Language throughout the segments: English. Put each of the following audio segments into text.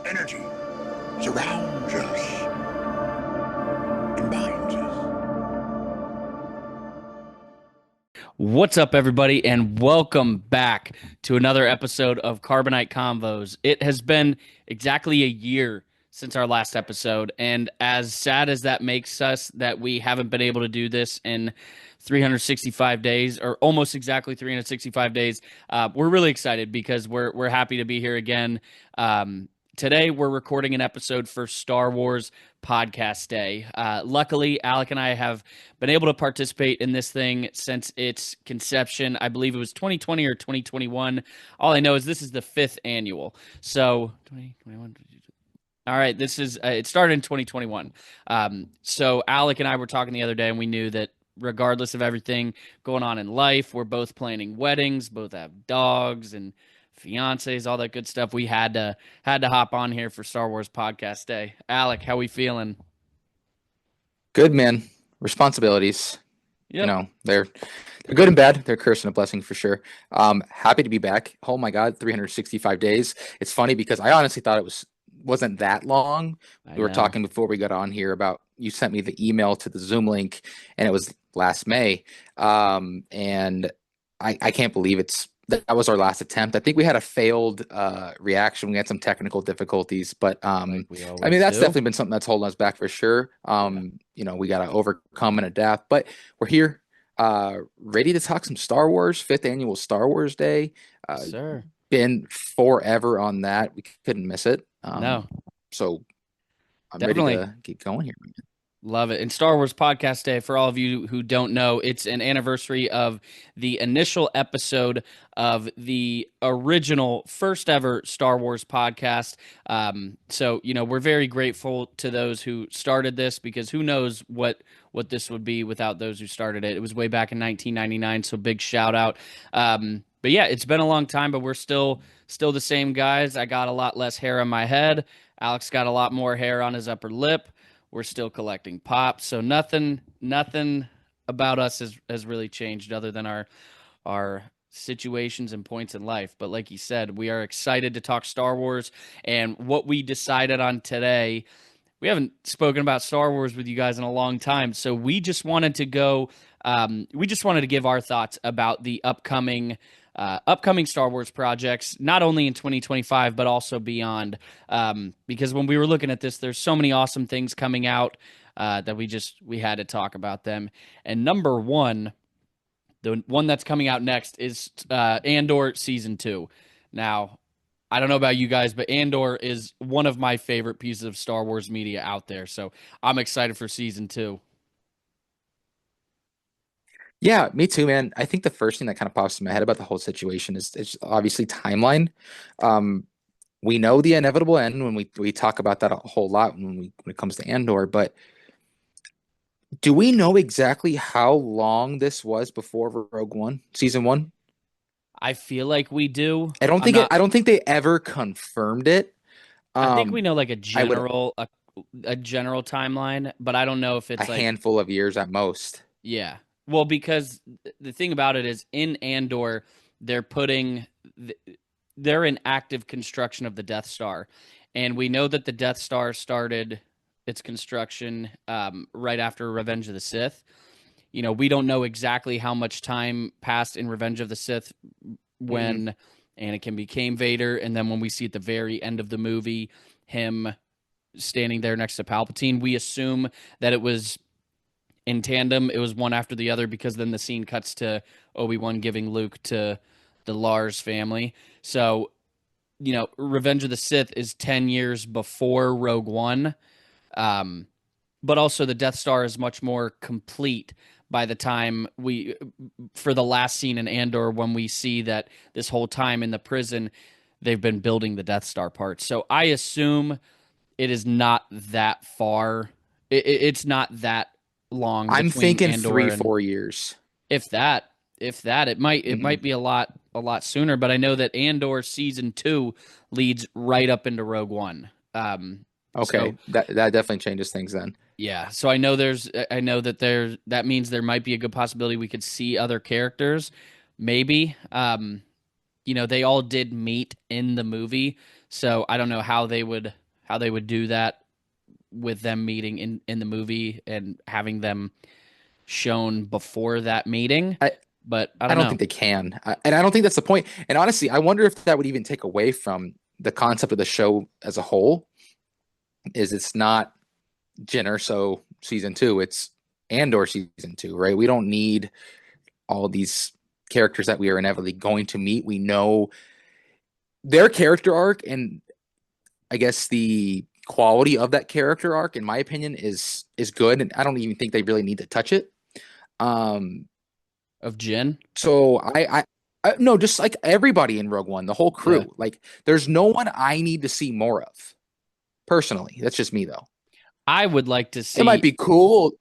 energy surrounds us and binds us. What's up, everybody, and welcome back to another episode of Carbonite Convos. It has been exactly a year since our last episode, and as sad as that makes us that we haven't been able to do this in 365 days, or almost exactly 365 days, we're really excited because we're happy to be here again. Today, we're recording an episode for Star Wars Podcast Day. Luckily, Alec and I have been able to participate in this thing since its conception. I believe it was 2020 or 2021. All I know is this is the 5th annual. So, 2021. All right, this is it started in 2021. So Alec and I were talking the other day, and we knew that regardless of everything going on in life, we're both planning weddings, both have dogs and fiancés, all that good stuff. We had to hop on here for Star Wars Podcast Day. Alec, how we feeling? Good, man. Responsibilities. Yep. You know, they're good and bad. They're a curse and a blessing for sure. Happy to be back. Oh my God, 365 days. It's funny because I honestly thought it wasn't that long. We were talking before we got on here about, you sent me the email to the Zoom link, and it was last May. And I can't believe that was our last attempt. I think we had a failed reaction. We had some technical difficulties, but I mean, that's definitely been something that's holding us back for sure. You know, we got to overcome and adapt, but we're here, ready to talk some Star Wars, 5th annual Star Wars Day. Sir. Been forever on that. We couldn't miss it. No. So I'm Definitely ready to get going here. Love it. And Star Wars Podcast Day, for all of you who don't know, it's an anniversary of the initial episode of the original first ever Star Wars podcast. So, you know, we're very grateful to those who started this, because who knows what this would be without those who started it. It was way back in 1999, so big shout out. But yeah, it's been a long time, but we're still the same guys. I got a lot less hair on my head. Alex got a lot more hair on his upper lip. We're still collecting pops, so nothing about us has really changed other than our situations and points in life. But like you said, we are excited to talk Star Wars, and what we decided on today. We haven't spoken about Star Wars with you guys in a long time, so we just wanted to go. We just wanted to give our thoughts about the upcoming Star Wars projects, not only in 2025 but also beyond. Because when we were looking at this, there's so many awesome things coming out that we had to talk about them. And number one, the one that's coming out next is Andor Season 2. Now, I don't know about you guys, but Andor is one of my favorite pieces of Star Wars media out there. So I'm excited for Season 2. Yeah, me too, man. I think the first thing that kind of pops in my head about the whole situation is obviously timeline. We know the inevitable end when we talk about that a whole lot when it comes to Andor, but do we know exactly how long this was before Rogue One, Season 1? I feel like we do. I don't think they ever confirmed it. I think we know like a general timeline, but I don't know if it's a like handful of years at most. Yeah. Well, because the thing about it is, in Andor, they're in active construction of the Death Star, and we know that the Death Star started its construction right after Revenge of the Sith. You know, we don't know exactly how much time passed in Revenge of the Sith when Anakin became Vader, and then when we see at the very end of the movie him standing there next to Palpatine, we assume that it was in tandem. It was one after the other, because then the scene cuts to Obi-Wan giving Luke to the Lars family. So, you know, Revenge of the Sith is 10 years before Rogue One. But also the Death Star is much more complete by the time for the last scene in Andor, when we see that this whole time in the prison, they've been building the Death Star parts. So I assume it is not that far. It's not that long. I'm thinking Andor 3-4 years. If that, it might be a lot sooner. But I know that Andor Season 2 leads right up into Rogue One. Okay, so, that definitely changes things then. Yeah, so I know that means there might be a good possibility we could see other characters, maybe. they all did meet in the movie, so I don't know how they would do that with them meeting in the movie and having them shown before that meeting. I But I I don't don't know. think they can, and I don't think that's the point. And honestly, I wonder if that would even take away from the concept of the show as a whole. Is it's not Jyn Erso season 2, it's Andor season 2, right? We don't need all these characters that we are inevitably going to meet. We know their character arc, and I guess the quality of that character arc, in my opinion, is good, and I don't even think they really need to touch it. Um, Of Jyn? so I no, just like everybody in Rogue One, the whole crew. Yeah. Like, there's no one I need to see more of. Personally, that's just me though. I would like to It might see. be cool.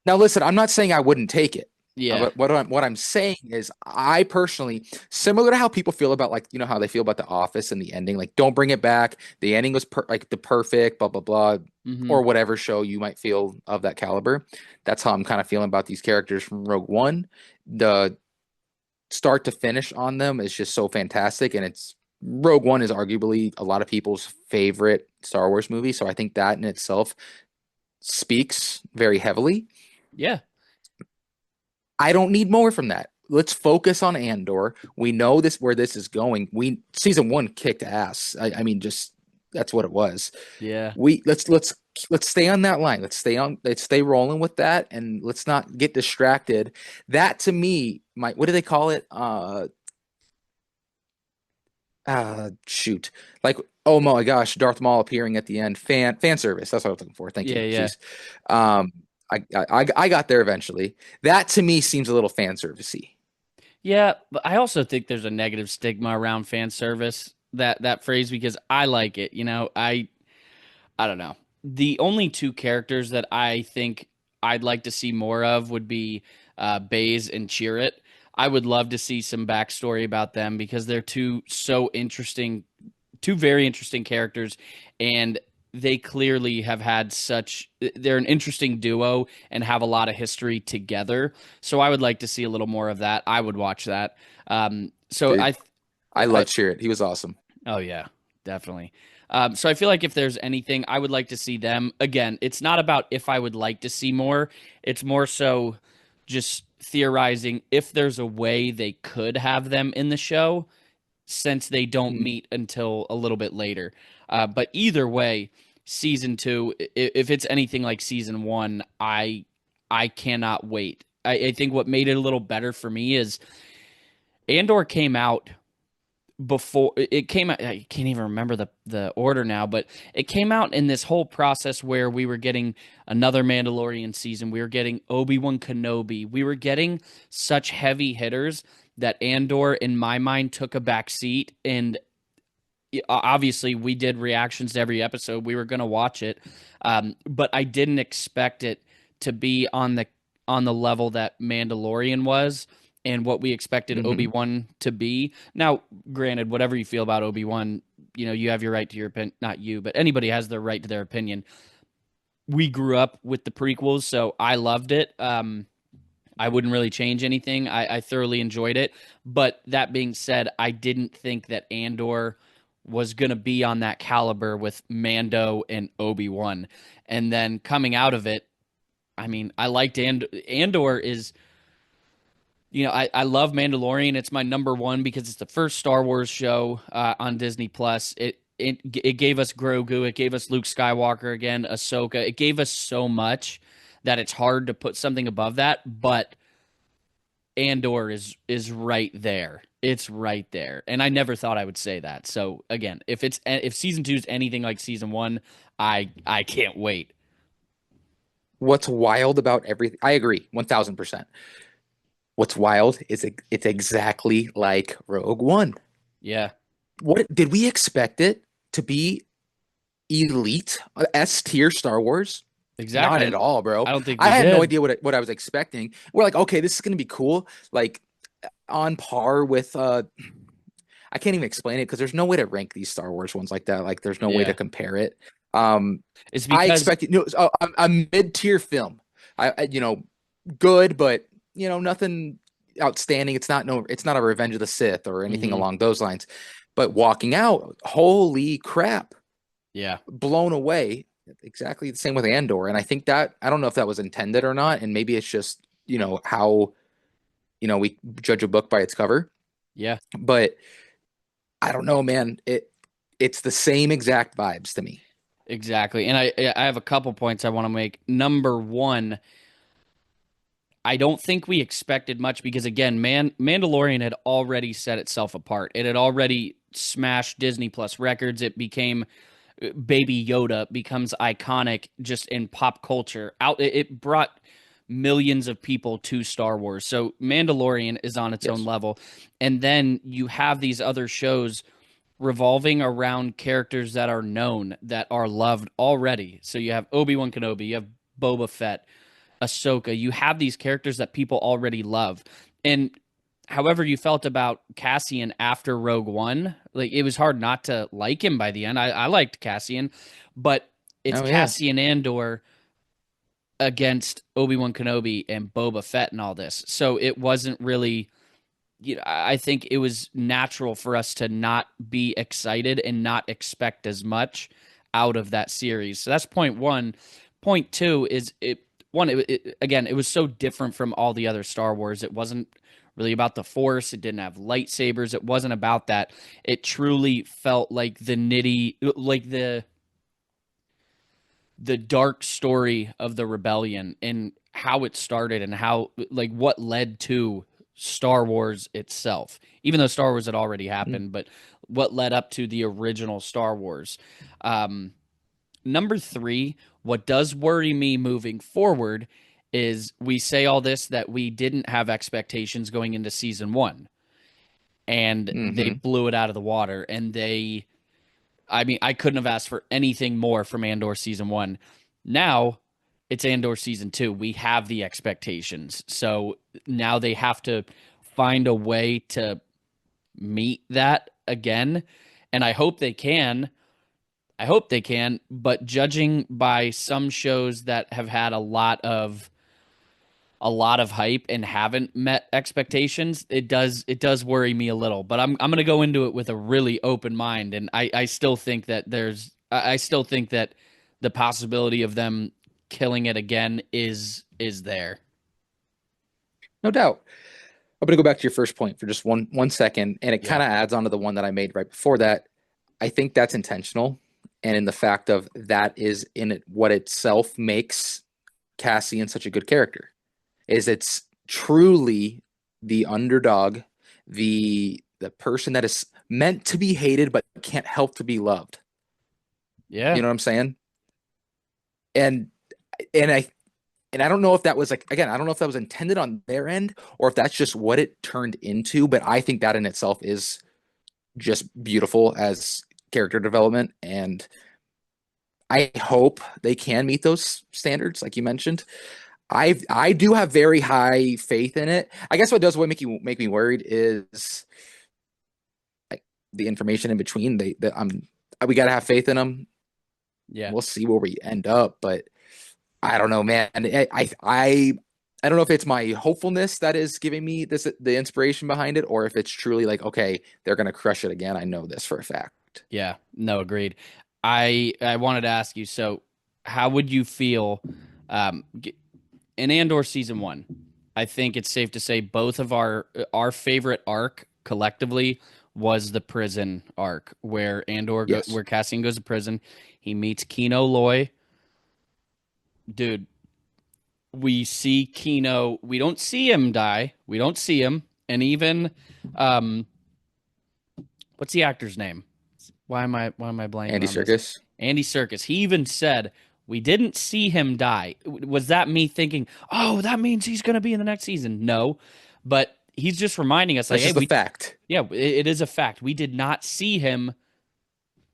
Now, listen, I'm not saying I wouldn't take it. Yeah. But what I'm saying is, I personally, similar to how people feel about, like, how they feel about The Office and the ending, like, don't bring it back. The ending was like the perfect, blah blah blah, Hmm. or whatever show you might feel of that caliber. That's how I'm kind of feeling about these characters from Rogue One. The start to finish on them is just so fantastic, and it's Rogue One is arguably a lot of people's favorite Star Wars movie, so I think that in itself speaks very heavily. Yeah. I don't need more from that. Let's focus on Andor. We know this where this is going. Season 1 kicked ass. I mean, just that's what it was. Yeah. Let's stay on that line. Let's stay rolling with that, and let's not get distracted. That to me, what do they call it? Shoot. Like, oh my gosh, Darth Maul appearing at the end. Fan service. That's what I was looking for. Thank you. Yeah. Yeah. Jeez. Um, I got there eventually. That to me seems a little fan servicey. Yeah. But I also think there's a negative stigma around fan service, that phrase, because I like it. I don't know. The only two characters that I think I'd like to see more of would be Baze and Chirrut. I would love to see some backstory about them because they're two very interesting characters, and they clearly have had they're an interesting duo and have a lot of history together. So I would like to see a little more of that. I would watch that. So Dude, I I love Chirrut. He was awesome. Oh yeah, definitely. So I feel like if there's anything, I would like to see them. Again, it's not about if I would like to see more. It's more so just theorizing if there's a way they could have them in the show since they don't Mhm. meet until a little bit later. But either way, season 2, if it's anything like season 1, I cannot wait. I think what made it a little better for me is Andor came out before it came out. I can't even remember the order now, but it came out in this whole process where we were getting another Mandalorian season. We were getting Obi-Wan Kenobi. We were getting such heavy hitters that Andor, in my mind, took a back seat. And obviously, we did reactions to every episode. We were going to watch it, but I didn't expect it to be on the level that Mandalorian was and what we expected Mhm. Obi-Wan to be. Now, granted, whatever you feel about Obi-Wan, you have your right to your opinion. Not you, but anybody has the right to their opinion. We grew up with the prequels, so I loved it. I wouldn't really change anything. I thoroughly enjoyed it. But that being said, I didn't think that Andor was going to be on that caliber with Mando and Obi-Wan. And then coming out of it, I mean, I liked Andor is, I love Mandalorian. It's my number one because it's the first Star Wars show on Disney Plus. It gave us Grogu. It gave us Luke Skywalker again, Ahsoka. It gave us so much that it's hard to put something above that. But Andor is right there. It's right there, and I never thought I would say that. So again, if season 2 is anything like season 1, I can't wait. What's wild about everything? I agree, 1000%. What's wild is it's exactly like Rogue One. Yeah, What did we expect it to be? Elite S tier Star Wars? Not exactly. at all, bro. I don't think I we had no did. idea what I was expecting. We're like, okay, this is gonna be cool, like on par with I can't even explain it because there's no way to rank these Star Wars ones like that. Like, there's no way to Yeah, compare it. Um, it's I because expected a mid tier film. Good, but nothing. outstanding. It's not a Revenge of the Sith or anything Mhm. along those lines. But walking out, holy crap, Yeah. blown away. Exactly the same with Andor. And I think that, I don't know if that was intended or not. And maybe it's just, how, we judge a book by its cover. Yeah. But I don't know, man. It's the same exact vibes to me. Exactly. And I have a couple points I want to make. Number one, I don't think we expected much because again, Mandalorian had already set itself apart. It had already smashed Disney Plus records. It became Baby Yoda becomes iconic just in pop culture. It brought millions of people to Star Wars. So Mandalorian is on its own Yes. level. And then you have these other shows revolving around characters that are known, that are loved already. So you have Obi-Wan Kenobi, you have Boba Fett, Ahsoka. You have these characters that people already love. And however you felt about Cassian after Rogue One, like it was hard not to like him by the end. I liked Cassian, but it's Oh yeah. Cassian Andor against Obi-Wan Kenobi and Boba Fett and all this. So it wasn't really, I think it was natural for us to not be excited and not expect as much out of that series. So that's point one. Point two is again, it was so different from all the other Star Wars. It wasn't really about the Force. It didn't have lightsabers. It wasn't about that. It truly felt like the dark story of the rebellion and how it started and how, like, what led to Star Wars itself. Even though Star Wars had already happened, but what led up to the original Star Wars. Number three, what does worry me moving forward is we say all this that we didn't have expectations going into season one, and they Mm-hmm. blew it out of the water. And I mean, I couldn't have asked for anything more from Andor season one. Now it's Andor season two. We have the expectations. So now they have to find a way to meet that again. And I hope they can. But judging by some shows that have had a lot of hype and haven't met expectations, it does worry me a little. But I'm gonna go into it with a really open mind, and I still think that I still think that the possibility of them killing it again is there. No doubt. I'm going to go back to your first point for just one second, and it Yeah. kind of adds on to the one that I made right before that. I think that's intentional, and in the fact of that is in it what itself makes Cassian such a good character is it's truly the underdog, the person that is meant to be hated but can't help to be loved. Yeah. You know what I'm saying? And and I and I don't know if that was like, again, I don't know if that was intended on their end or if that's just what it turned into, but I think that in itself is just beautiful as character development. And I hope they can meet those standards, like you mentioned. I do have very high faith in it. I guess what does what make me worried is like the information in between. We gotta have faith in them. Yeah. We'll see where we end up, but I don't know, man. I don't know if it's my hopefulness that is giving me the inspiration behind it, or if it's truly like, okay, they're gonna crush it again. I know this for a fact. Yeah. No, agreed. I wanted to ask you, so how would you feel in Andor season one? I think it's safe to say both of our favorite arc collectively was the prison arc where Yes. where Cassian goes to prison. He meets Kino Loy. Dude, we see Kino. We don't see him die. We don't see him. And even um what's the actor's name? Why am I blanking Andy on this? Serkis. Andy Serkis. He even said we didn't see him die. Was that me thinking, "Oh, that means he's going to be in the next season?" No. But he's just reminding us like, That's "Hey, just a fact. yeah, it is a fact. We did not see him.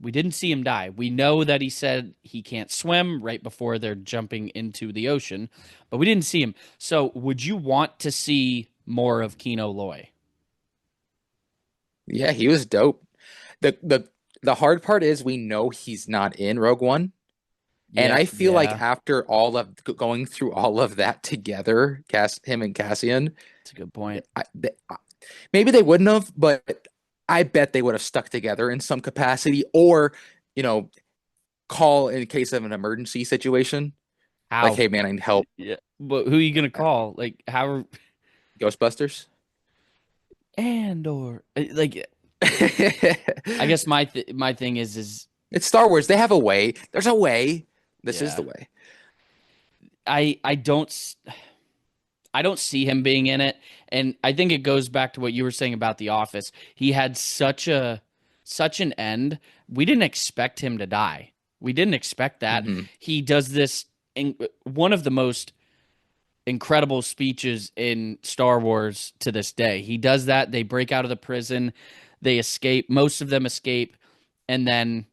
We didn't see him die. We know that he said he can't swim right before they're jumping into the ocean, but we didn't see him. So, would you want to see more of Kino Loy? Yeah, he was dope. The hard part is we know he's not in Rogue One, And Yeah, I feel like after all of going through all of that together, him and Cassian, that's a good point. maybe they wouldn't have, but I bet they would have stuck together in some capacity, or you know, call in case of an emergency situation. How? Like, hey man, I need help. Yeah, but who are you gonna call? Like how? Ghostbusters. And or like, I guess my thing is It's Star Wars. They have a way. There's a way. This is yeah. the way. I don't see him being in it, and I think it goes back to what you were saying about The Office. He had such an end. We didn't expect him to die. We didn't expect that. Mm-hmm. He does this in one of the most incredible speeches in Star Wars to this day. He does that. They break out of the prison. They escape. Most of them escape, and then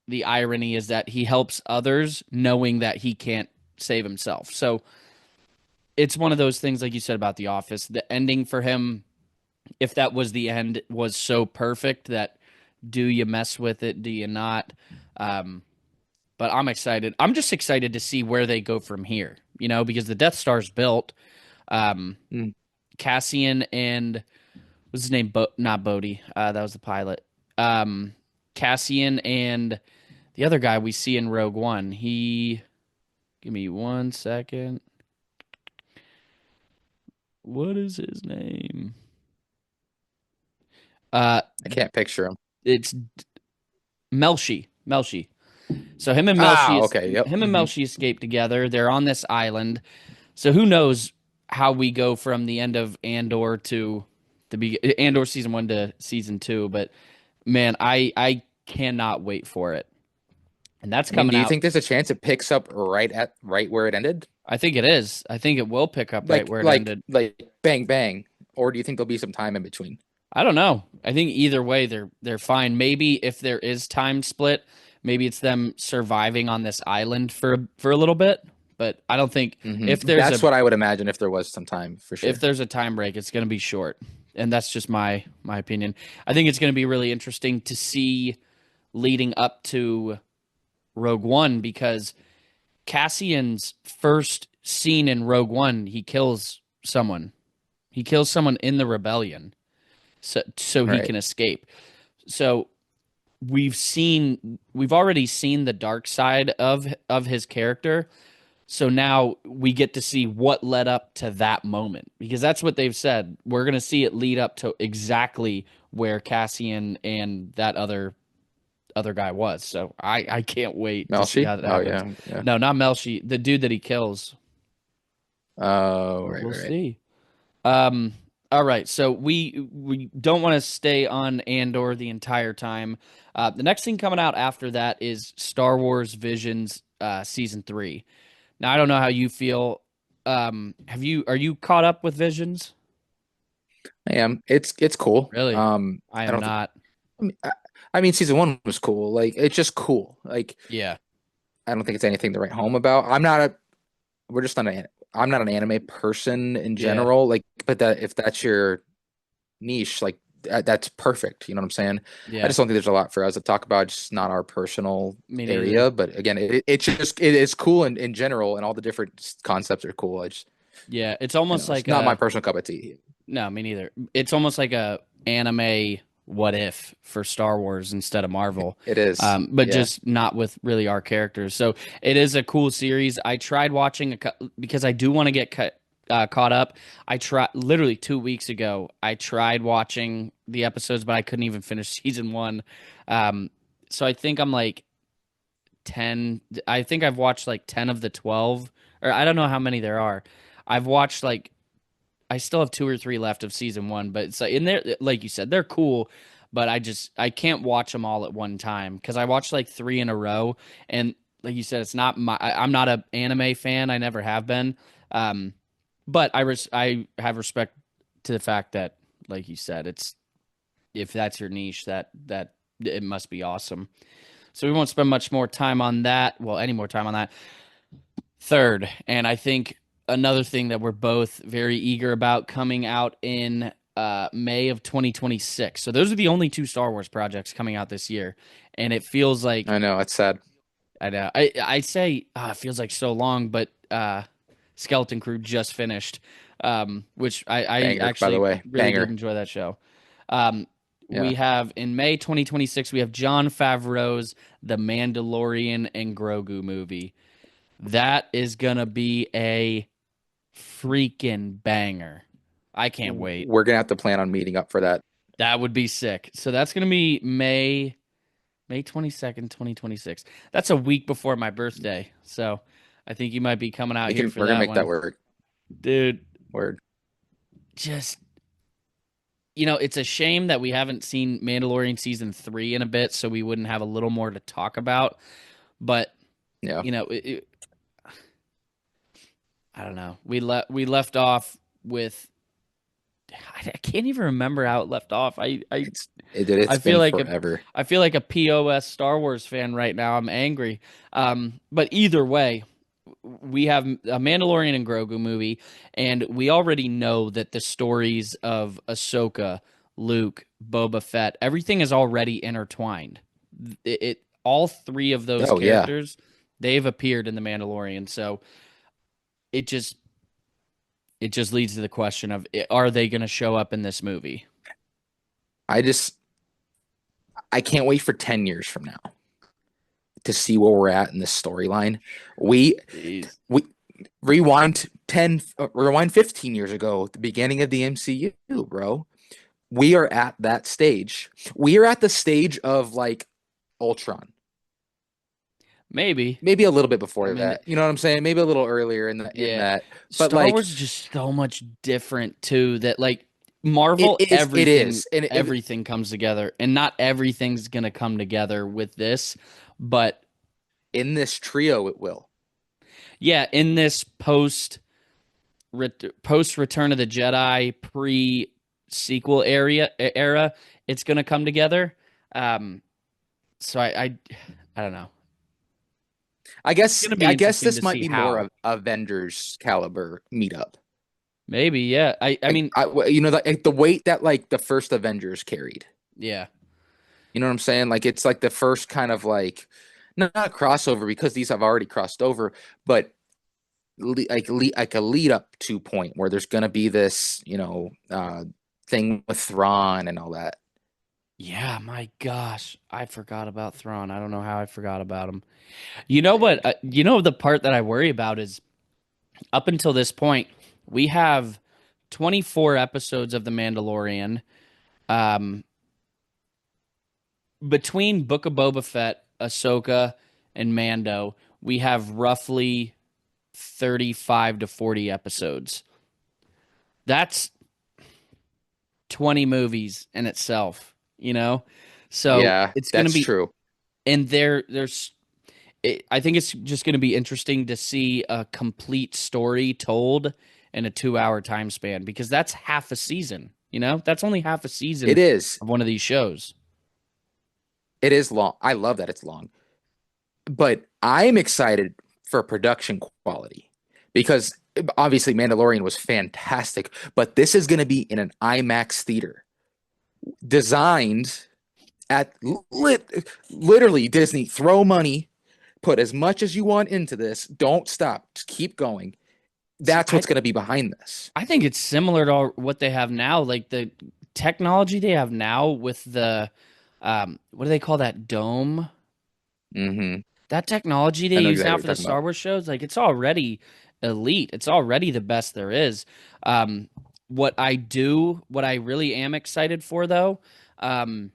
the irony is that he helps others knowing that he can't save himself. So it's one of those things, like you said about The Office. The ending for him, if that was the end, was so perfect that do you mess with it? Do you not? But I'm excited. I'm just excited to see where they go from here, because the Death Star's built. Cassian and what's his name? Not Bodhi. That was the pilot. Cassian and the other guy we see in Rogue One. Give me 1 second. What is his name? I can't picture him. It's Melshi. So him and Melshi, okay, yep. him and Melshi escape together. They're on this island. So who knows how we go from the end of Andor to Andor season 1 to season 2? But man, I cannot wait for it. And that's coming out. Do you think there's a chance it picks up right where it ended? I think it is. I think it will pick up right where it ended. Like bang bang. Or do you think there'll be some time in between? I don't know. I think either way they're fine. Maybe if there is time split, maybe it's them surviving on this island for a little bit. But I don't think if there's that's what I would imagine if there was some time for sure. If there's a time break, it's going to be short, and that's just my opinion. I think it's going to be really interesting to see leading up to Rogue One, because Cassian's first scene in Rogue One, he kills someone. He kills someone in the rebellion, so he can escape. So we've already seen the dark side of his character. So now we get to see what led up to that moment, because that's what they've said. We're going to see it lead up to exactly where Cassian and that other guy was. So I can't wait Melshi? to see how that happens. Yeah. No, not Melshi. The dude that he kills. Oh, We'll see. All right. So we don't want to stay on Andor the entire time. The next thing coming out after that is Star Wars Visions season 3. Now, I don't know how you feel. Are you caught up with Visions? I am. It's cool. Really? I am not. I mean, season 1 was cool. Like, it's just cool. Like, yeah. I don't think it's anything to write home about. I'm not an anime person in general. Like, but if that's your niche, like that's perfect. You know what I'm saying? Yeah. I just don't think there's a lot for us to talk about. It's not our personal area. But again, it is cool in general, and all the different concepts are cool. It's almost like it's not my personal cup of tea. No, me neither. It's almost like a anime what if for Star Wars instead of Marvel. It is, but just not with really our characters. So it is a cool series. I tried watching because I do want to get caught up. I tried literally 2 weeks ago. I tried watching the episodes, but I couldn't even finish season 1. So I think I'm like 10. I think I've watched like 10 of the 12, or I don't know how many there are. I've watched I still have 2 or 3 left of season 1, but it's in there, like you said, they're cool, but I can't watch them all at one time because I watched like 3 in a row, and like you said, it's not I'm not an anime fan. I never have been, but I have respect to the fact that, like you said, if that's your niche, that it must be awesome. So we won't spend much more time on that. Well, any more time on that. Third, and I think another thing that we're both very eager about coming out in May of 2026. So those are the only 2 Star Wars projects coming out this year, and it feels like I know it's sad. I know. I say it feels like so long, but Skeleton Crew just finished, which I Banger, by actually the way. really did Banger. enjoy that show. Um, Yeah. we have in May 2026, we have Jon Favreau's The Mandalorian and Grogu movie. That is gonna be a freaking banger. I can't wait. We're gonna have to plan on meeting up for that. That would be sick. So that's gonna be May 22nd, 2026. That's a week before my birthday. So I think you might be coming out here for We're gonna that make one. that work. Dude, Word. just it's a shame that we haven't seen Mandalorian season 3 in a bit, so we wouldn't have a little more to talk about. But Yeah. I don't know. We left off with I can't even remember how it left off. It's I feel been like forever. I feel like a POS Star Wars fan right now. I'm angry. But either way, we have a Mandalorian and Grogu movie, and we already know that the stories of Ahsoka, Luke, Boba Fett, everything is already intertwined. All three of those characters, they've appeared in the Mandalorian, so it just leads to the question of, are they going to show up in this movie? I can't wait for 10 years from now to see where we're at in this storyline. We rewind 15 years ago, at the beginning of the MCU, bro. We are at that stage. We are at the stage of like Ultron. Maybe a little bit before that. You know what I'm saying? Maybe a little earlier in that. But Star Wars is just so much different too. That like Marvel, everything comes together, and not everything's gonna come together with this, but in this trio, it will. Yeah, in this post Return of the Jedi pre-sequel era, it's gonna come together. So I don't know. I guess this might be more of Avengers caliber meetup. Maybe, yeah. I mean, the weight that like the first Avengers carried. Yeah. You know what I'm saying? Like it's like the first kind of like not crossover, because these have already crossed over, but like a lead up to point where there's gonna be this thing with Thrawn and all that. Yeah, my gosh, I forgot about Thrawn. I don't know how I forgot about him. You know what? The part that I worry about is up until this point, we have 24 episodes of The Mandalorian. Between Book of Boba Fett, Ahsoka, and Mando, we have roughly 35 to 40 episodes. That's 20 movies in itself, So yeah, it's going to be true. And I think it's just going to be interesting to see a complete story told in a 2-hour time span, because that's half a season. That's only half a season. It is of one of these shows. It is long. I love that it's long, but I'm excited for production quality, because obviously Mandalorian was fantastic, but this is going to be in an IMAX theater designed at literally Disney. Throw money, put as much as you want into this. Don't stop. Just keep going. That's what's going to be behind this. I think it's similar to what they have now, like the technology they have now with the what do they call that dome? Mm-hmm. That technology they use now for the Star Wars shows, like it's already elite. It's already the best there is. What I really am excited for, though, I'm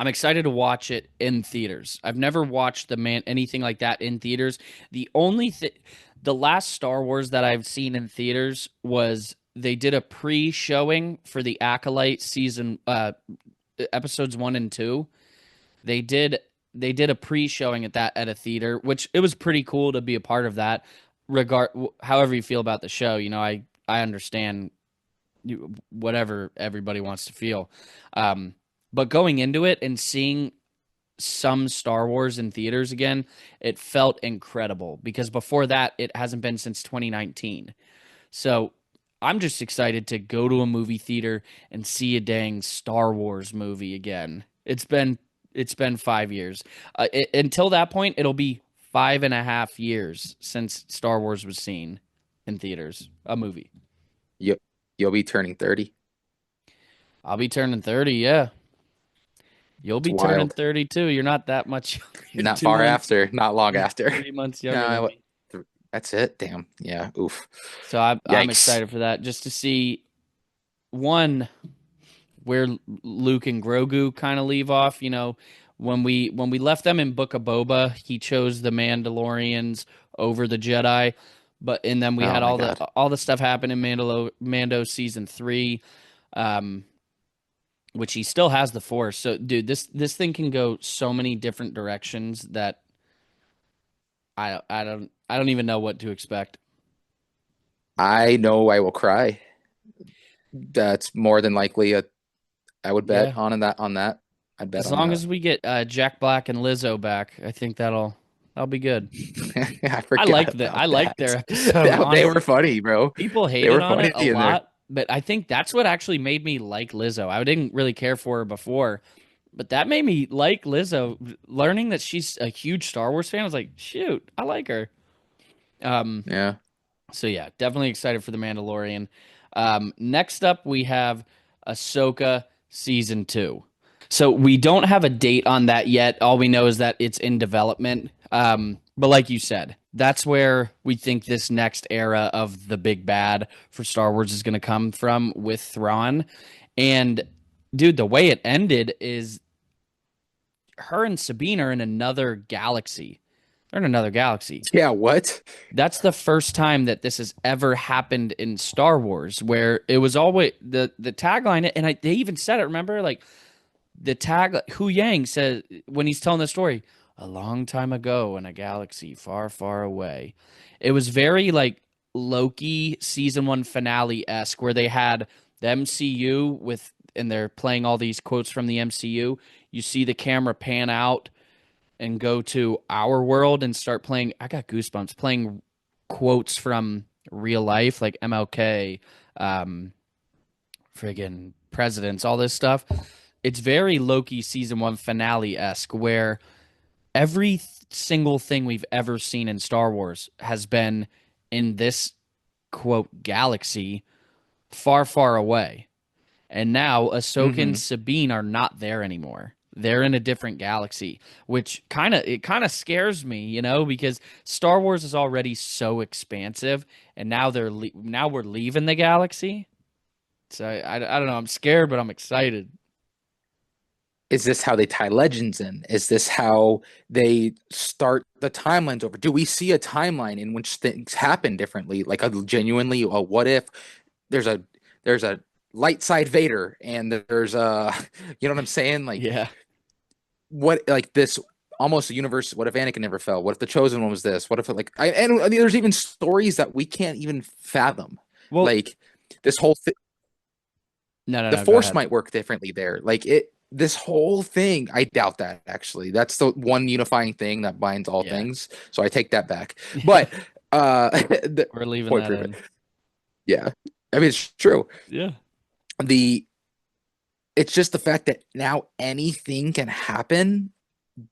excited to watch it in theaters. I've never watched anything like that in theaters. The last Star Wars that I've seen in theaters was they did a pre-showing for the Acolyte season, episodes 1 and 2. They did a pre-showing at a theater, which it was pretty cool to be a part of that. However you feel about the show, I understand whatever everybody wants to feel. But going into it and seeing some Star Wars in theaters again, it felt incredible, because before that, it hasn't been since 2019. So I'm just excited to go to a movie theater and see a dang Star Wars movie again. It's been It's been 5 years. Until that point, it'll be 5.5 years since Star Wars was seen in theaters, a movie. You'll be turning 30. I'll be turning 30, yeah. You'll It's be turning wild. 32. You're not that much younger. You're Not 2 far months, after, not long you're after. 3 months younger than No, me. that's it. Damn. Yeah. Oof. So I'm Yikes. excited for that, just to see, one, where Luke and Grogu kind of leave off. When we left them in Book of Boba, he chose the Mandalorians over the Jedi, and then we Oh had my God. all the stuff happen in Mando season 3, which he still has the Force. So, dude, this thing can go so many different directions that I don't even know what to expect. I know I will cry. That's more than likely I would bet Yeah, on that. I'd bet as on long that. as we get Jack Black and Lizzo back, I think that'll be good. I forgot I about liked their that. episode, They were honestly. funny, bro. People They hated were on it funny a in there. lot, but I think that's what actually made me like Lizzo. I didn't really care for her before, but that made me like Lizzo. Learning that she's a huge Star Wars fan, I was like, shoot, I like her. Um, Yeah. so yeah, definitely excited for The Mandalorian. Next up, we have Ahsoka season 2. So we don't have a date on that yet. All we know is that it's in development. But like you said, that's where we think this next era of the big bad for Star Wars is going to come from with Thrawn. And dude, the way it ended is her and Sabine are in another galaxy. They're in another galaxy. Yeah, what? That's the first time that this has ever happened in Star Wars, where it was always the tagline, and they even said it. Remember, like the tag, Hu Yang says when he's telling the story, a long time ago in a galaxy far, far away. It was very like Loki season 1 finale esque, where they had the MCU and they're playing all these quotes from the MCU. You see the camera pan out and go to our world and start playing. I got goosebumps playing quotes from real life, like MLK, friggin' presidents, all this stuff. It's very Loki season 1 finale esque, where every single thing we've ever seen in Star Wars has been in this quote galaxy far, far away. And now Ahsoka and Sabine are not there anymore. They're in a different galaxy, which kind of scares me, because Star Wars is already so expansive, and now now we're leaving the galaxy. So I don't know. I'm scared, but I'm excited. Is this how they tie legends in? Is this how they start the timelines over? Do we see a timeline in which things happen differently? Like genuinely, what if there's a light side Vader and there's a, you know what I'm saying? Like Yeah. what, like this almost a universe. What if Anakin never fell? What if the Chosen One was this? What if and there's even stories that we can't even fathom. Well, Like this whole thing. no, The no, go Force ahead. might work differently there. Like this whole thing, I doubt that actually. That's the one unifying thing that binds all Yeah. things. So I take that back. But We're leaving point that proven. in. Yeah. I mean it's true. Yeah. It's just the fact that now anything can happen.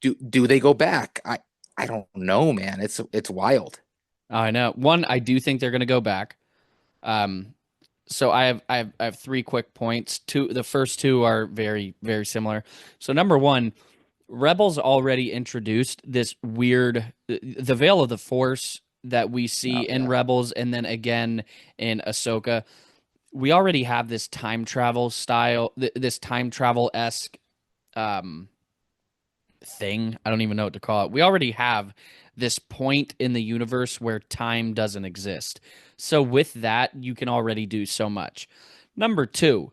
Do they go back? I don't know, man. It's wild. I know. One, I do think they're going to go back. So I have 3 quick points. The first 2 are very, very similar. So number 1, Rebels already introduced this weird the Veil of the Force that we see in Rebels, and then again in Ahsoka. We already have this time travel style, this time travel esque thing. I don't even know what to call it. We already have this point in the universe where time doesn't exist. So with that, you can already do so much. Number 2,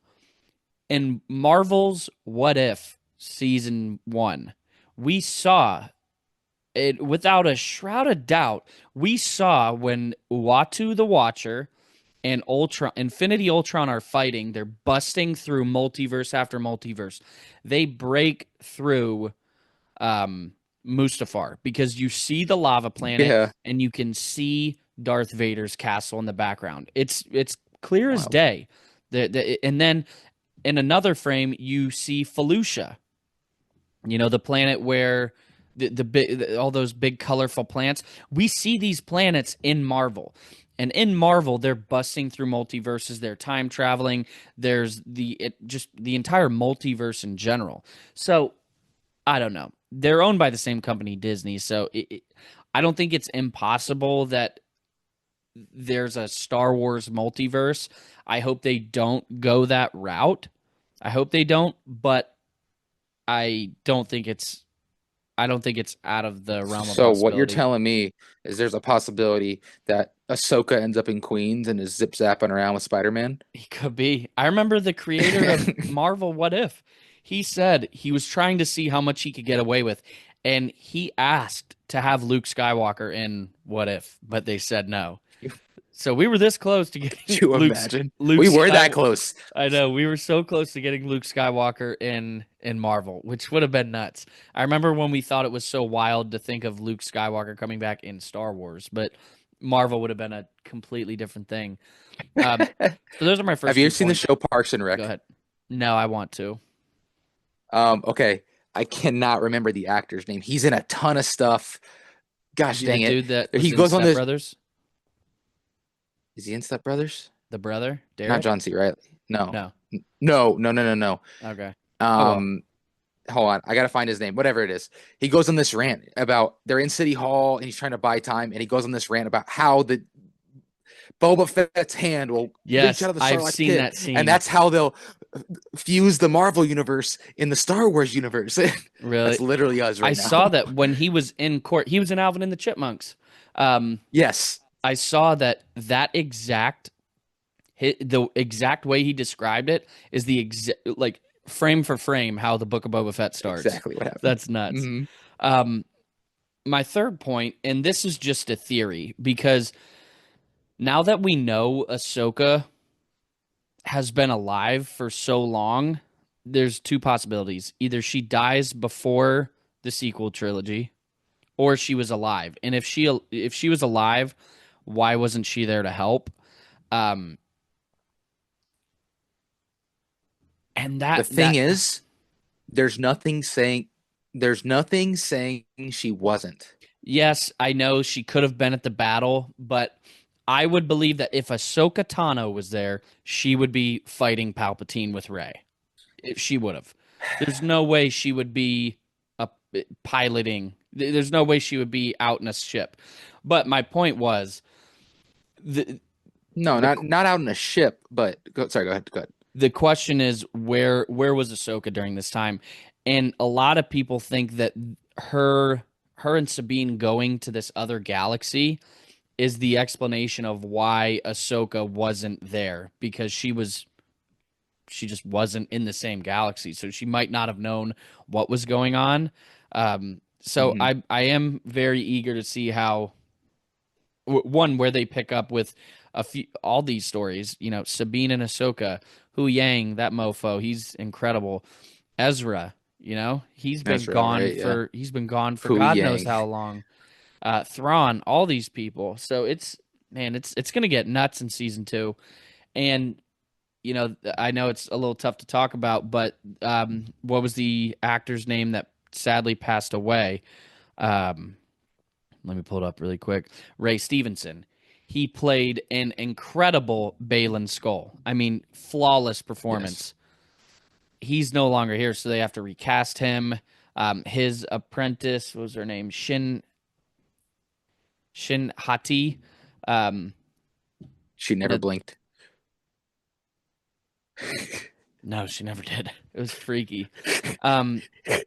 in Marvel's What If season 1, we saw it without a shroud of doubt. We saw when Uatu the Watcher and Infinity Ultron are fighting, they're busting through multiverse after multiverse. They break through Mustafar, because you see the lava planet and you can see Darth Vader's castle in the background. It's clear as day. And then in another frame, you see Felucia. The planet where all those big colorful plants. We see these planets in Marvel. And in Marvel, they're busting through multiverses, they're time traveling, there's just the entire multiverse in general. So, I don't know. They're owned by the same company, Disney, so I don't think it's impossible that there's a Star Wars multiverse. I hope they don't go that route. I hope they don't, but I don't think it's out of the realm of So what you're possibility. telling me is there's a possibility that Ahsoka ends up in Queens and is zip zapping around with Spider-Man? He could be. I remember the creator of Marvel What If. He said he was trying to see how much he could get away with, and he asked to have Luke Skywalker in What If, but they said no. So we were this close to getting Could you Luke. imagine? Luke We were that Skywalker. close. I know we were so close to getting Luke Skywalker in Marvel, which would have been nuts. I remember when we thought it was so wild to think of Luke Skywalker coming back in Star Wars, but Marvel would have been a completely different thing. So those are my first. Have you ever two seen the points. show Parks and Rec? Go ahead. No, I want to. Okay. I cannot remember the actor's name. He's in a ton of stuff. Gosh The dang it. dude that was He in goes on Step this. Brothers, Is he in Step Brothers? the brother, Derek. Not John C. Riley. No. No. No. Okay. Um, hold on. I gotta find his name. Whatever it is. He goes on this rant about they're in City Hall and he's trying to buy time, and he goes on this rant about how the Boba Fett's hand will Yes, reach out of the I've Sarlacc seen pit, that scene. and that's how they'll fuse the Marvel universe in the Star Wars universe. Really, That's literally us right I now. saw that when he was in court. He was in Alvin and the Chipmunks. Yes. I saw that exact the exact way he described it is the like frame for frame how the Book of Boba Fett starts. Exactly what happened. That's nuts. Mhm. My third point, and this is just a theory, because now that we know Ahsoka has been alive for so long, there's two possibilities. Either she dies before the sequel trilogy, or she was alive. And if she was alive, why wasn't she there to help? And The thing is, there's nothing saying she wasn't. yes, I know she could have been at the battle, but I would believe that if Ahsoka Tano was there, she would be fighting Palpatine with Rey. If she would have. There's no way she would be piloting. There's no way she would be out in a ship. But my point was, not out in a ship, but go ahead. the question is where was Ahsoka during this time? And a lot of people think that her and Sabine going to this other galaxy is the explanation of why Ahsoka wasn't there, because she just wasn't in the same galaxy, so she might not have known what was going on. So I am very eager to see how where they pick up with all these stories. Sabine and Ahsoka, Hu Yang, that mofo, he's incredible. Ezra, he's been gone for Hu God Yang. knows how long. Thrawn, all these people. So it's gonna get nuts in season 2, and I know it's a little tough to talk about, but what was the actor's name that sadly passed away? Let me pull it up really quick. Ray Stevenson. He played an incredible Balin Skull. I mean, flawless performance. Yes. He's no longer here, so they have to recast him. His apprentice, what was her name? Shin Hati. She never blinked. No, she never did. It was freaky.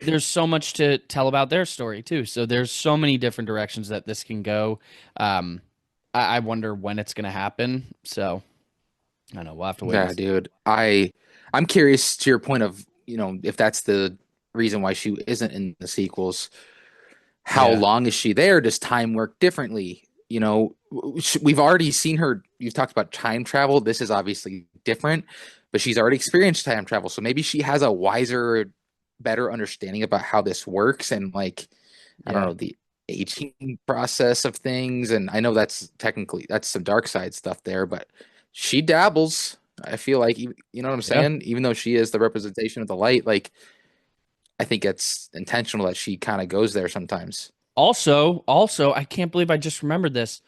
There's so much to tell about their story too. So there's so many different directions that this can go. I wonder when it's going to happen. So I don't know. We'll have to wait. Yeah, dude. I'm curious to your point of, if that's the reason why she isn't in the sequels. How long is she there? Does time work differently? We've already seen her. You've talked about time travel. This is obviously different, but she's already experienced time travel. So maybe she has a wiser, better understanding about how this works and I don't know, the aging process of things. And I know that's some dark side stuff there, but she dabbles. I feel like, you know what I'm saying? Even though she is the representation of the light, I think it's intentional that she kind of goes there sometimes. Also, I can't believe I just remembered this.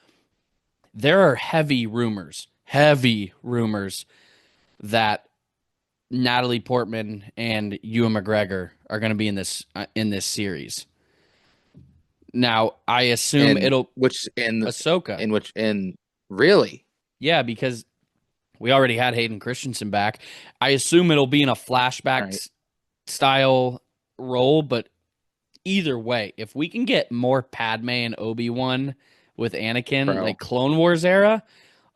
There are heavy rumors that Natalie Portman and Ewan McGregor are going to be in this series. Now, I assume it'll Ahsoka. In really? Yeah, because we already had Hayden Christensen back. I assume it'll be in a flashback style role, but either way, if we can get more Padme and Obi-Wan with Anakin, like Clone Wars era,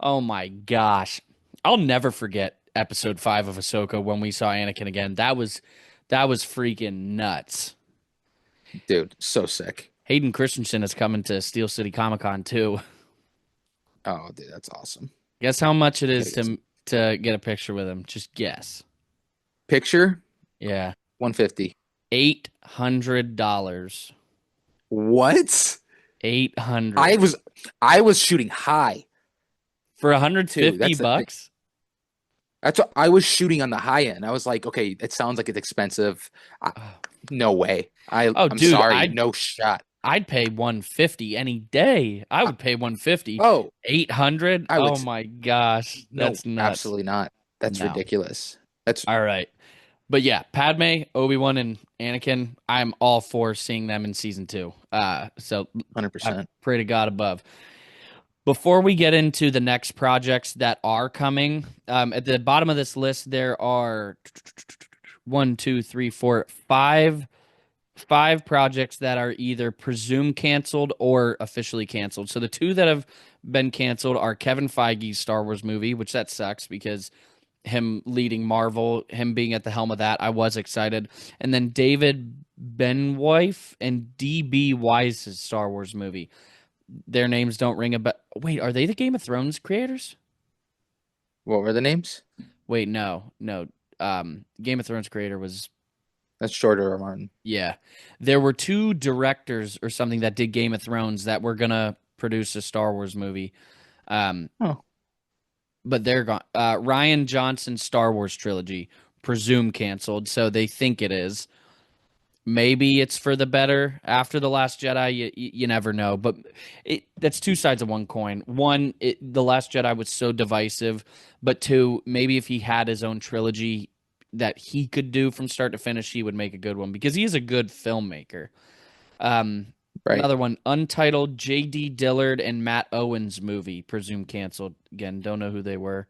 oh my gosh. I'll never forget episode 5 of Ahsoka when we saw Anakin again. That was freaking nuts. Dude, so sick. Hayden Christensen is coming to Steel City Comic-Con too. Oh, dude, that's awesome. Guess how much it is to get a picture with him? Just guess. Picture? Yeah. $150. $800. What? 800. I was shooting high. For $150? That's what I was shooting on the high end. I was like, okay, it sounds like it's expensive. No way. I'm sorry, no shot. I'd pay $150 any day. I would pay $150. Oh, $800? Oh my gosh. That's nuts. Absolutely not. That's ridiculous. That's all right. But yeah, Padme, Obi-Wan, and Anakin, I'm all for seeing them in season 2. So 100%. I pray to God above. Before we get into the next projects that are coming, at the bottom of this list, there are 5 projects that are either presumed canceled or officially canceled. So the 2 that have been canceled are Kevin Feige's Star Wars movie, which that sucks because him leading Marvel, him being at the helm of that, I was excited. And then David Benioff and D.B. Wise's Star Wars movie. Their names don't ring a bell. Wait, are they the Game of Thrones creators? What were the names? Wait, no. Game of Thrones creator was... That's George R. R. Martin. Yeah. There were 2 directors or something that did Game of Thrones that were going to produce a Star Wars movie. But they're gone. Rian Johnson's Star Wars trilogy, presumed canceled, so they think it is. Maybe it's for the better after The Last Jedi. You never know. But that's 2 sides of one coin. One, The Last Jedi was so divisive. But 2, maybe if he had his own trilogy that he could do from start to finish, he would make a good one because he is a good filmmaker. Another one, Untitled, J.D. Dillard and Matt Owens movie, presumed canceled. Again, don't know who they were.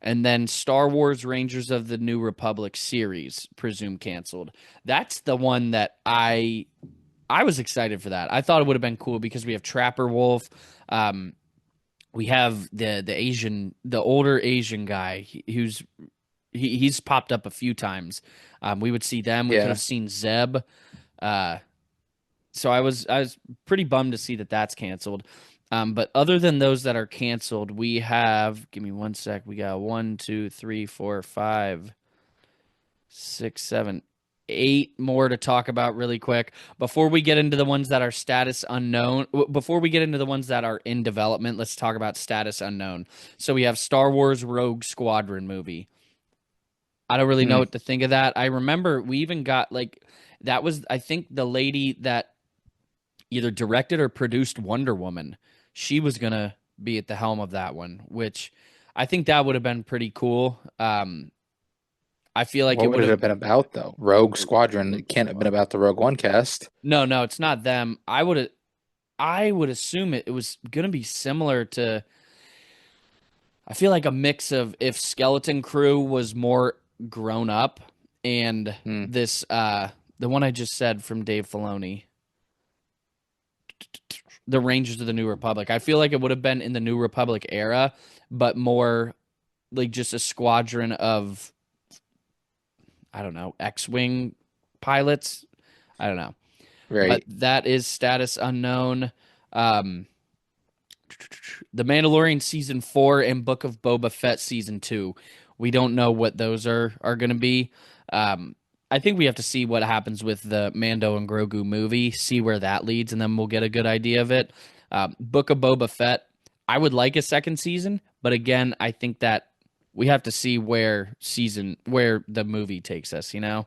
And then Star Wars Rangers of the New Republic series, presumed canceled. That's the one that I was excited for that. I thought it would have been cool because we have Trapper Wolf. We have the older Asian guy he's popped up a few times. We would see them. We could have seen Zeb. So I was pretty bummed to see that that's canceled. But other than those that are canceled, we have, give me one sec. We got 1, 2, 3, 4, 5, 6, 7, 8 more to talk about really quick. Before we get into the ones that are status unknown, before we get into the ones that are in development, let's talk about status unknown. So we have Star Wars Rogue Squadron movie. I don't really know what to think of that. I remember we even got that was, I think, the lady that either directed or produced Wonder Woman. She was going to be at the helm of that one, which I think that would have been pretty cool. I feel like what would it have been about, though? Rogue Squadron. It can't have been about the Rogue One cast. No, it's not them. I would assume it was going to be similar to, I feel like a mix of if Skeleton Crew was more grown up and this, the one I just said from Dave Filoni, the Rangers of the New Republic. I feel like it would have been in the New Republic era, but more like just a squadron of, I don't know, X-Wing pilots. I don't know. Right. But that is status unknown. The Mandalorian Season 4 and Book of Boba Fett Season 2. We don't know what those are going to be. I think we have to see what happens with the Mando and Grogu movie, see where that leads, and then we'll get a good idea of it. Book of Boba Fett, I would like a second season, but again, I think that we have to see where the movie takes us, you know?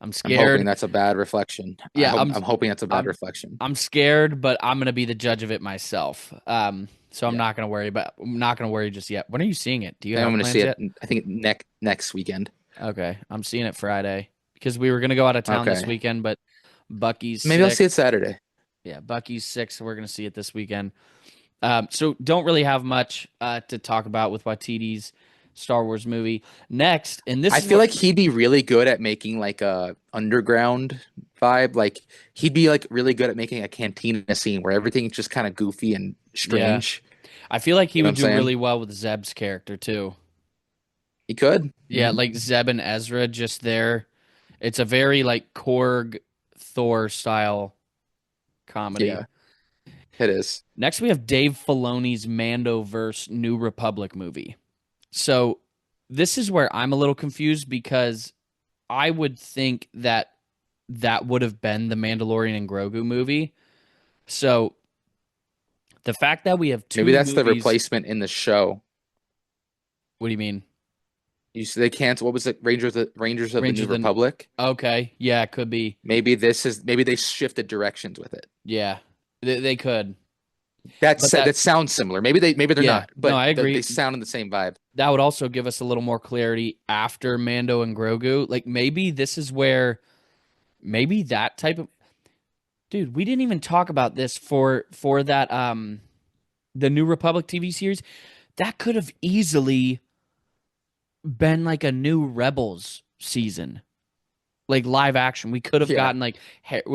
I'm I'm hoping scared. that's a bad reflection. Yeah, I'm hoping that's a bad I'm reflection. I'm scared, but I'm gonna be the judge of it myself. So I'm Yeah. not gonna worry, but I'm not gonna worry just yet. When are you seeing it? Do you I think I'm have going to see plans it. yet? I think next weekend. Okay, I'm seeing it Friday because we were gonna go out of town this Okay. weekend, but Bucky's Maybe I'll sick. see it Saturday. Yeah, Bucky's sick, so we're gonna see it this weekend. So don't really have much to talk about with Waititi's Star Wars movie. Next, and this I is feel what like he'd be really good at making like a underground vibe. Like he'd be like really good at making a cantina scene where everything's just kind of goofy and yeah, strange. I feel like he You know what would I'm do saying? really well with Zeb's character too. He could. Yeah, like Zeb and Ezra just there. It's a very like Korg Thor style comedy. Yeah, it is. Next, we have Dave Filoni's Mandoverse New Republic movie. So this is where I'm a little confused because I would think that that would have been the Mandalorian and Grogu movie. So the fact that we have Maybe two that's the movies. replacement in the show. What do you mean? They canceled. What was it? Rangers of the Rangers New of the. Republic. Okay. Yeah, it could be. Maybe they shifted directions with it. Yeah. They could. That's But that. that sounds similar. Maybe they're Yeah. not, No, but I agree. they sound in the same vibe. That would also give us a little more clarity after Mando and Grogu. Like maybe this is where maybe that type of dude, we didn't even talk about this for that the New Republic TV series. That could have easily been like a new Rebels season. Like live action. We could have Yeah. gotten like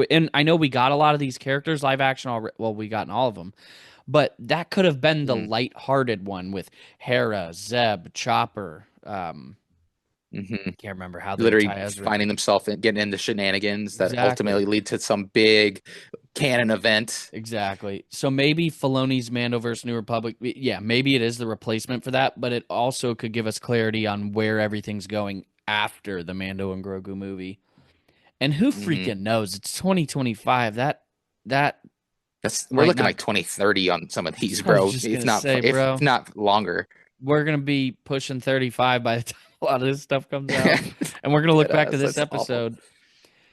and I know we got a lot of these characters live action already. Well, we gotten all of them. But that could have been the Mhm. light-hearted one with Hera, Zeb, Chopper. Mhm. Can't remember how they Literally tie Ezra. finding themselves and getting into shenanigans that Exactly. ultimately lead to some big canon event. Exactly. So maybe Filoni's Mandoverse New Republic, yeah, maybe it is the replacement for that, but it also could give us clarity on where everything's going after the Mando and Grogu movie. And who Mhm. freaking knows? It's 2025. That We're might looking not. like 2030 on some of these, I bro. was just If gonna not, say, bro, if not longer. we're gonna be pushing 35 by the time a lot of this stuff comes out, and we're gonna look back to this That's awful. episode.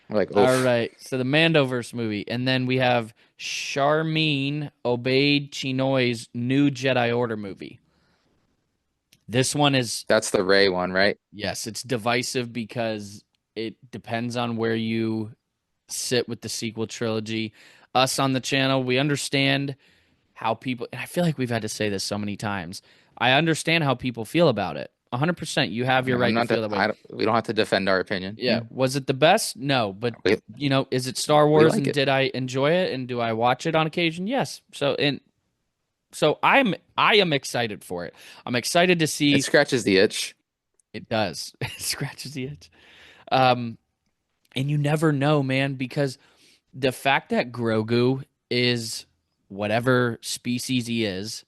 We're like, All oof. right, so the Mandoverse movie, and then we have Charmin Obaid Chinoy's new Jedi Order movie. This one is, That's the Ray one, right? yes, it's divisive because it depends on where you sit with the sequel trilogy. Us on the channel, we understand how people, and I feel like we've had to say this so many times. I understand how people feel about it. 100%. You have your right to feel that way. We don't have to defend our opinion. Yeah. Was it the best? No. But, We, is it Star Wars like and it. did I enjoy it and do I watch it on occasion? Yes. So I am excited for it. I'm excited to see. It scratches the itch. It does. It scratches the itch. And you never know, man, because the fact that Grogu is whatever species he is,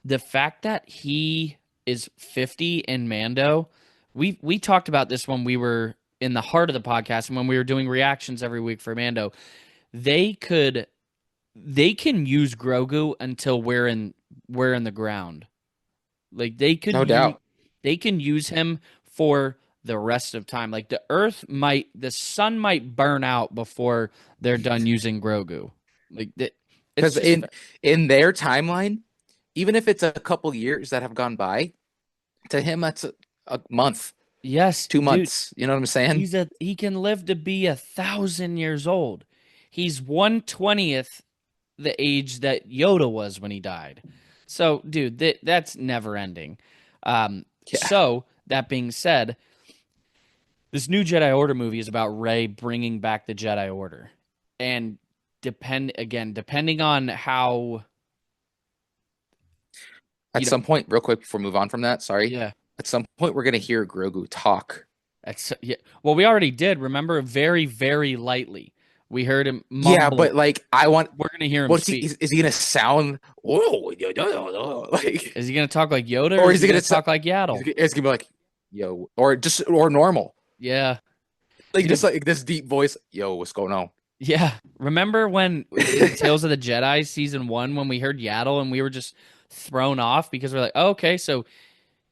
the fact that he is 50 in Mando, we talked about this when we were in the heart of the podcast and when we were doing reactions every week for Mando. They can use Grogu until we're in the ground. Like they could No doubt. they can use him for the rest of time. Like the sun might burn out before they're done using Grogu. Like that. Because in their timeline, even if it's a couple years that have gone by, to him that's a month, yes, 2 dude, months. You know what I'm saying? he can live to be 1,000 years old. He's 1/20th the age that Yoda was when he died. So, dude, that's never ending. Yeah. So that being said, this new Jedi Order movie is about Rey bringing back the Jedi Order, and depending on how. At some point, real quick before we move on from that, sorry. Yeah. At some point, we're gonna hear Grogu talk. Yeah. Well, we already did. Remember, very, very lightly. We heard him mumble. Yeah, but like we're gonna hear him speak. Is he gonna sound like? Is he gonna talk like Yoda, Or or is is he he gonna gonna talk like Yaddle? It's gonna be like, yo, or normal, Yeah. like Dude. just like this deep voice. Yo, what's going on? Yeah. Remember when in Tales of the Jedi season 1 when we heard Yaddle and we were just thrown off because we're like, oh, okay, so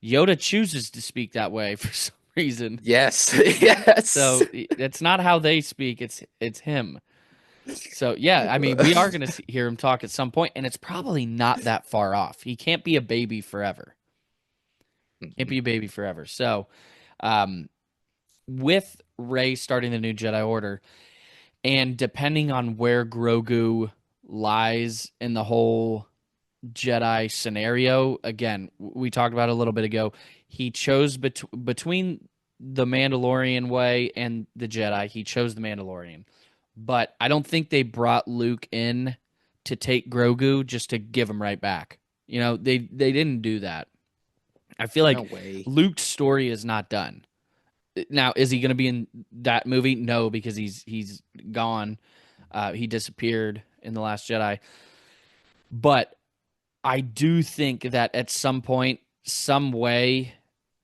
Yoda chooses to speak that way for some reason. Yes. Yes. So it's not how they speak, it's him. So yeah, I mean, we are going to hear him talk at some point, and it's probably not that far off. He can't be a baby forever. Can't be a baby forever. So, with Rey starting the new Jedi Order, and depending on where Grogu lies in the whole Jedi scenario, again, we talked about it a little bit ago. He chose between the Mandalorian way and the Jedi. He chose the Mandalorian. But I don't think they brought Luke in to take Grogu just to give him right back. You know, they didn't do that. I feel like Luke's story is not done. Now, is he going to be in that movie? No, because he's gone. He disappeared in The Last Jedi. But I do think that at some point, some way,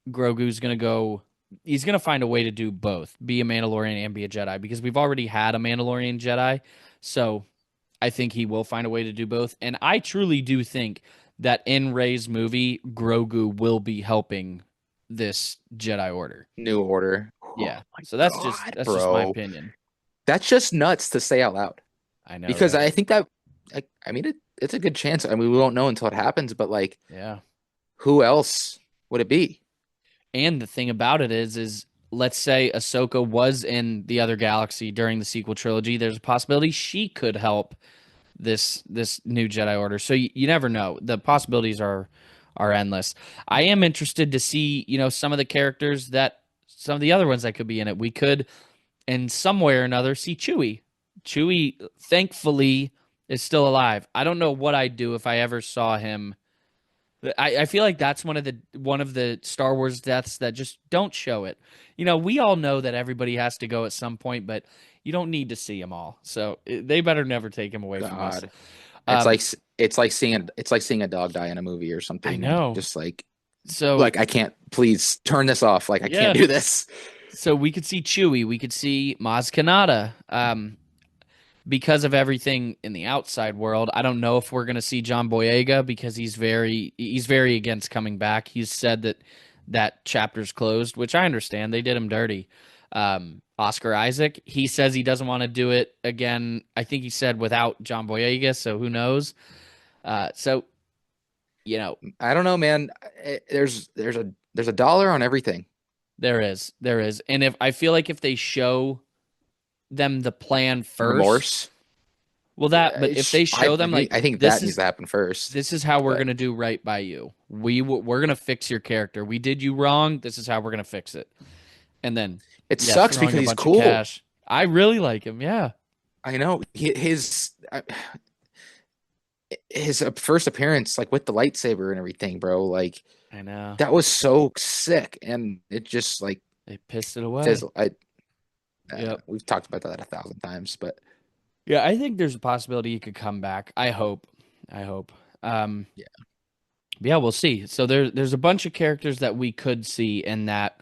Grogu's going to go. He's going to find a way to do both, be a Mandalorian and be a Jedi, because we've already had a Mandalorian Jedi. So I think he will find a way to do both. And I truly do think that in Rey's movie, Grogu will be helping this Jedi Order. New Order. Yeah. So that's just my opinion. That's just nuts to say out loud. I know. Because right? I think that, I mean, it's a good chance. I mean, we won't know until it happens, but like, yeah, who else would it be? And the thing about it is let's say Ahsoka was in the other galaxy during the sequel trilogy. There's a possibility she could help this new Jedi Order. So you never know. The possibilities are endless. I am interested to see, some of the characters some of the other ones that could be in it. We could, in some way or another, see Chewie. Chewie, thankfully, is still alive. I don't know what I'd do if I ever saw him. I feel like that's one of the Star Wars deaths that just don't show it. We all know that everybody has to go at some point, but you don't need to see them all. So they better never take him away from us. It's like seeing a dog die in a movie or something. I know. Just like, so like, I can't, please turn this off. Like, I can't do this. So we could see Chewie, we could see Maz Kanata. Because of everything in the outside world, I don't know if we're going to see John Boyega, because he's very against coming back. He's said that chapter's closed, which I understand. They did him dirty. Oscar Isaac, he says he doesn't want to do it again. I think he said without John Boyega, so who knows? I don't know, man. There's a dollar on everything. There is, and I feel like if they show them the plan first, remorse. Well, but if they show them, I think that needs to happen first. This is how we're going to do right by you. We're going to fix your character. We did you wrong. This is how we're going to fix it. And then it sucks because he's cool. I really like him. Yeah, I know his first appearance, like with the lightsaber and everything, bro. Like, I know that was so sick, and it just like they pissed it away. We've talked about that 1,000 times, but yeah, I think there's a possibility he could come back. I hope. Yeah, we'll see. So there's a bunch of characters that we could see in that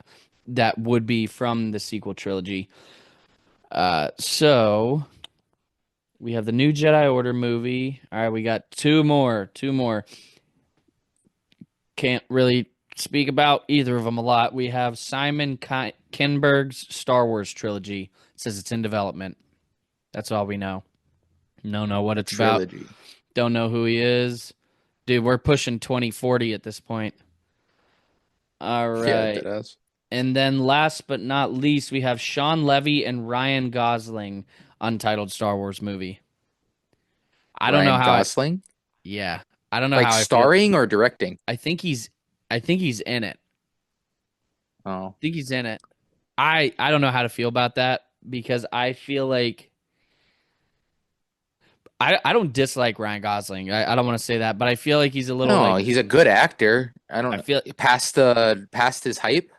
would be from the sequel trilogy. So we have the new Jedi Order movie. All right, we got two more. Can't really speak about either of them a lot. We have Simon Kinberg's Star Wars trilogy. It says it's in development. That's all we know. Don't know what it's about. Don't know who he is. Dude, we're pushing 2040 at this point. All right. Yeah, it does. And then last but not least, we have Sean Levy and Ryan Gosling, untitled Star Wars movie. I don't know how. Gosling? Yeah. I don't know like how. Starring or directing? I think he's in it. Oh. I think he's in it. I don't know how to feel about that, because I feel like I don't dislike Ryan Gosling. I don't want to say that, but I feel like he's a little. No, he's a good actor. I feel past his hype.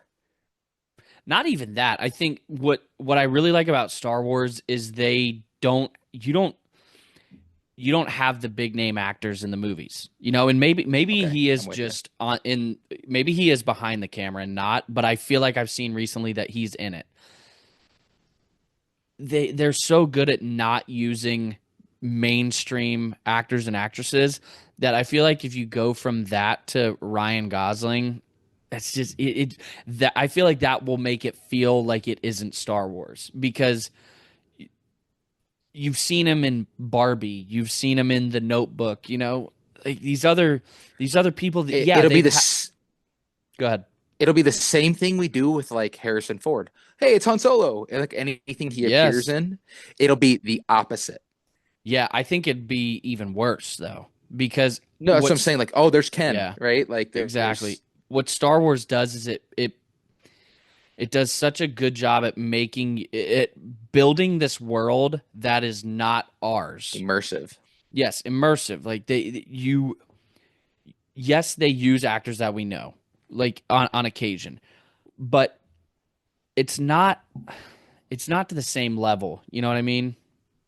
Not even that. I think what I really like about Star Wars is you don't have the big name actors in the movies, and maybe he is just maybe he is behind the camera and not, but I feel like I've seen recently that he's in it. They're so good at not using mainstream actors and actresses that I feel like if you go from that to Ryan Gosling, That's just that I feel like that will make it feel like it isn't Star Wars because you've seen him in Barbie, you've seen him in The Notebook, like these other people that It'll be go ahead. it'll be the same thing we do with like Harrison Ford. Hey, it's Han Solo. And like anything he appears in, it'll be the opposite. Yeah, I think it'd be even worse though because no, that's what I'm saying. Like, oh, there's Ken, right? Like, exactly. What Star Wars does is it does such a good job at making it building this world that is not ours. Immersive. Yes, immersive. Like yes, they use actors that we know, like on occasion, but it's not to the same level. You know what I mean?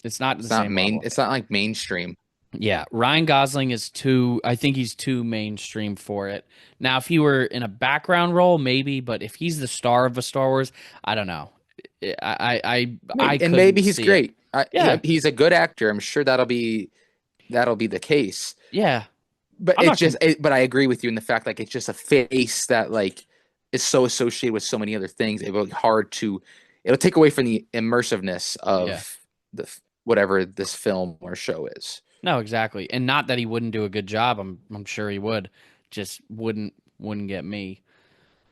It's not the same level. It's not like mainstream. Yeah, Ryan Gosling is I think he's too mainstream for it. Now, if he were in a background role, maybe, but if he's the star of a Star Wars, I don't know. And maybe he's great. Yeah, he's a good actor. I'm sure that'll be the case. Yeah, but but I agree with you in the fact like it's just a face that like is so associated with so many other things. It'll take away from the immersiveness of the whatever this film or show is. No, exactly. And not that he wouldn't do a good job. I'm sure he would. Just wouldn't get me.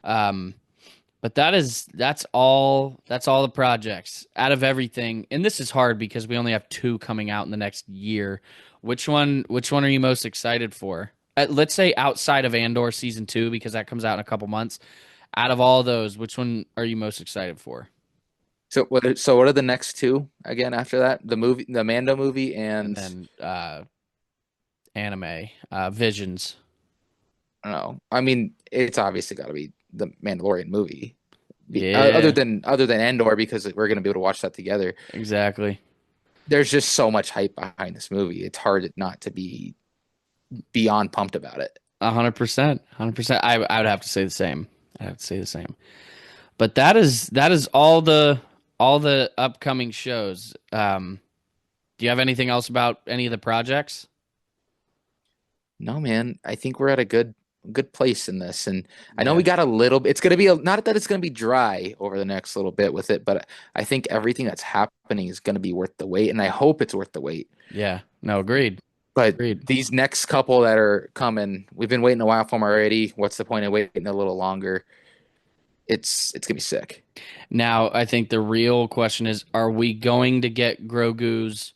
But that's all the projects out of everything. And this is hard because we only have 2 coming out in the next year. Which one are you most excited for? Let's say outside of Andor season 2 because that comes out in a couple months. Out of all those, which one are you most excited for? So what are the next 2 again after that? The Mando movie and then anime, Visions. I don't know. I mean, it's obviously got to be the Mandalorian movie. Yeah. Other than Andor because we're going to be able to watch that together. Exactly. There's just so much hype behind this movie. It's hard not to be beyond pumped about it. 100%. 100%. I would have to say the same. But that is all the upcoming shows. Do you have anything else about any of the projects? No, man. I think we're at a good place in this, and I know we got a little. It's gonna be not that it's gonna be dry over the next little bit with it, but I think everything that's happening is gonna be worth the wait, and I hope it's worth the wait. Yeah. No, agreed. But these next couple that are coming, we've been waiting a while for them already. What's the point of waiting a little longer? It's gonna be sick. Now, I think the real question is: Are we going to get Grogu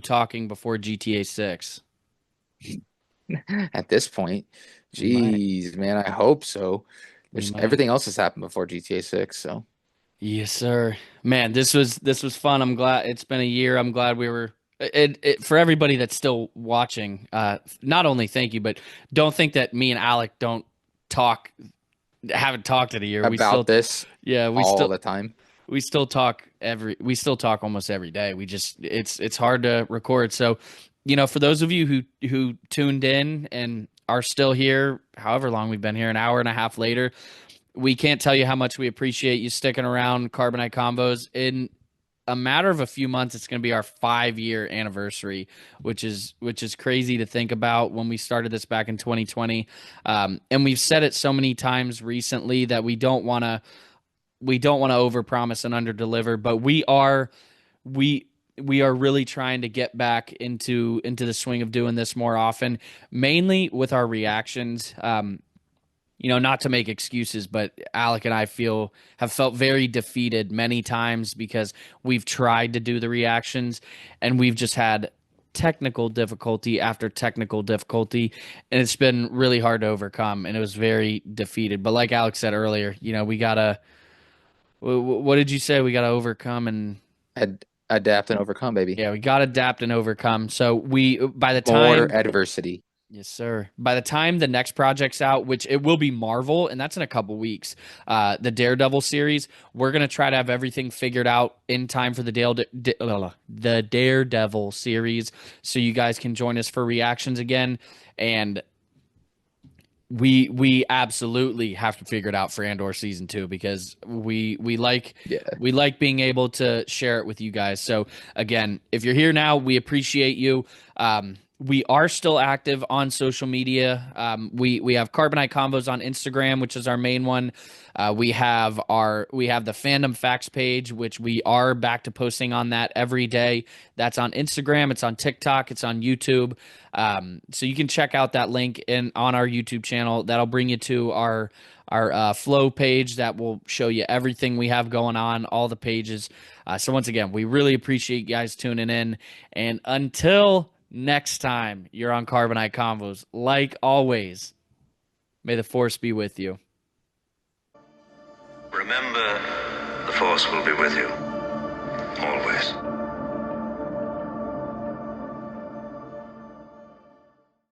talking before GTA 6? At this point, geez, man, I hope so. Everything else has happened before GTA 6, so. Yes, sir. Man, this was fun. I'm glad it's been a year. I'm glad we were. For everybody that's still watching, not only thank you, but don't think that me and Alec haven't talked in a year. About this. Yeah, all the time. We still talk almost every day. It's hard to record. So, for those of you who tuned in and are still here, however long we've been here, an hour and a half later, we can't tell you how much we appreciate you sticking around Carbonite Convos. In a matter of a few months, it's going to be our 5-year anniversary, which is crazy to think about when we started this back in 2020. And we've said it so many times recently that we don't want to overpromise and underdeliver, but we are really trying to get back into the swing of doing this more often, mainly with our reactions. Not to make excuses, but Alec and I have felt very defeated many times because we've tried to do the reactions and we've just had technical difficulty after technical difficulty, and it's been really hard to overcome, and it was very defeated. But like Alex said earlier, we gotta. What did you say? We gotta overcome and adapt and overcome, baby. Yeah, we gotta adapt and overcome. So by the time more adversity. Yes, sir. By the time the next project's out, which it will be Marvel, and that's in a couple weeks, the Daredevil series, we're going to try to have everything figured out in time for the Daredevil series so you guys can join us for reactions again. And we absolutely have to figure it out for Andor season 2 because we like being able to share it with you guys. So again, if you're here now, we appreciate you. We are still active on social media. We have Carbonite Convos on Instagram, which is our main one. We have the Fandom Facts page, which we are back to posting on that every day. That's on Instagram. It's on TikTok. It's on YouTube. So you can check out that link on our YouTube channel. That'll bring you to our flow page that will show you everything we have going on, all the pages. So once again, we really appreciate you guys tuning in. And until next time you're on Carbonite Convos, like always, may the Force be with you. Remember, the Force will be with you. Always.